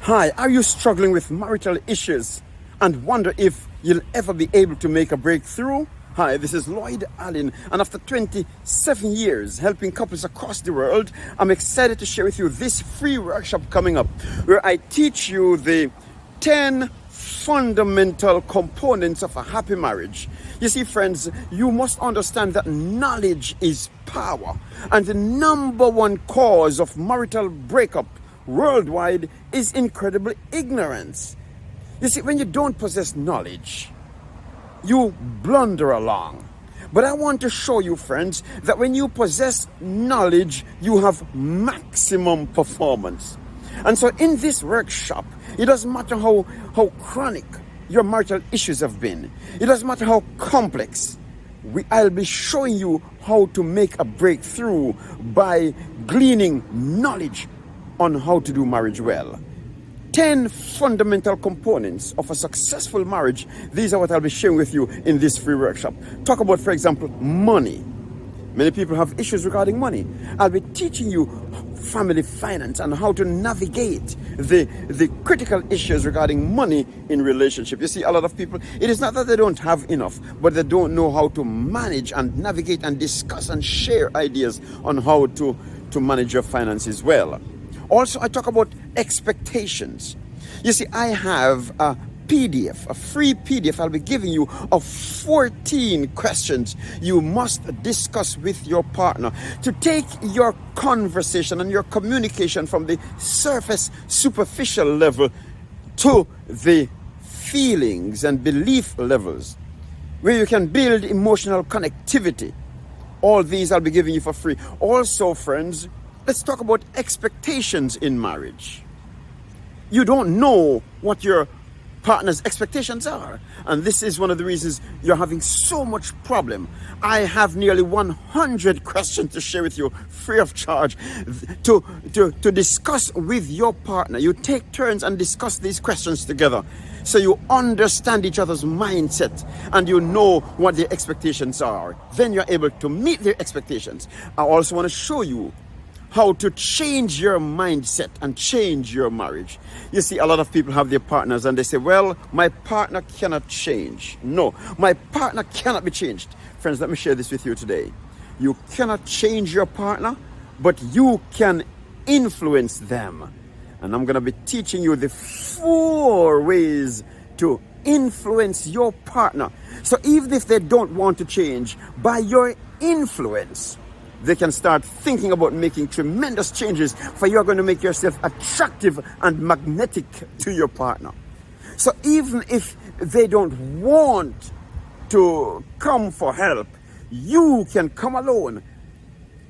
Hi, are you struggling with marital issues and wonder if you'll ever be able to make a breakthrough? Hi, this is Lloyd, and after 27 years helping couples across the world, I'm excited to share with you this free workshop coming up where I teach you the 10 fundamental components of a happy marriage. You see, friends, you must understand that knowledge is power, and the number one cause of marital breakup worldwide is incredible ignorance. You see, when you don't possess knowledge, you blunder along. But I want to show you, friends, that when you possess knowledge, you have maximum performance. And so in this workshop, it doesn't matter how chronic your marital issues have been. It doesn't matter how complex. I'll be showing you how to make a breakthrough by gleaning knowledge on how to do marriage well. 10 fundamental components of a successful marriage. These are what I'll be sharing with you in this free workshop. Talk about, for example, money. Many people have issues regarding money. I'll be teaching you family finance and how to navigate the critical issues regarding money in relationship. You see, a lot of people, it is not that they don't have enough, but they don't know how to manage and navigate and discuss and share ideas on how to manage your finances well. Also, I talk about expectations. You see, I have a PDF, a free PDF I'll be giving you of 14 questions you must discuss with your partner to take your conversation and your communication from the surface, superficial level to the feelings and belief levels, where you can build emotional connectivity. All these I'll be giving you for free. Also, friends, let's talk about expectations in marriage. You don't know what your partner's expectations are, and this is one of the reasons you're having so much problem. I have nearly 100 questions to share with you free of charge to discuss with your partner. You take turns and discuss these questions together so you understand each other's mindset and you know what their expectations are. Then you're able to meet their expectations. I also want to show you how to change your mindset and change your marriage. You see, a lot of people have their partners and they say, well, my partner cannot change. No, my partner cannot be changed. Friends, let me share this with you today. You cannot change your partner, but you can influence them. And I'm going to be teaching you the 4 ways to influence your partner. So even if they don't want to change, by your influence, they can start thinking about making tremendous changes, for you're going to make yourself attractive and magnetic to your partner. So even if they don't want to come for help, you can come alone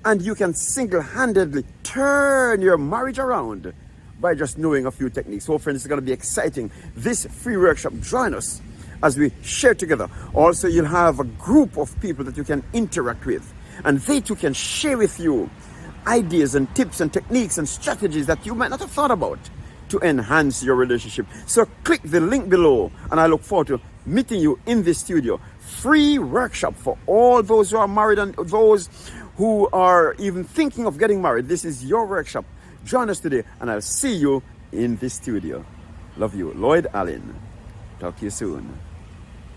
and you can single-handedly turn your marriage around by just knowing a few techniques. So friends, it's going to be exciting. This free workshop, join us as we share together. Also, you'll have a group of people that you can interact with, and they too can share with you ideas and tips and techniques and strategies that you might not have thought about to enhance your relationship. So click the link below, and I look forward to meeting you in the studio. Free workshop for all those who are married and those who are even thinking of getting married. This is your workshop. Join us today, and I'll see you in the studio. Love you, Lloyd Allen. Talk to you soon.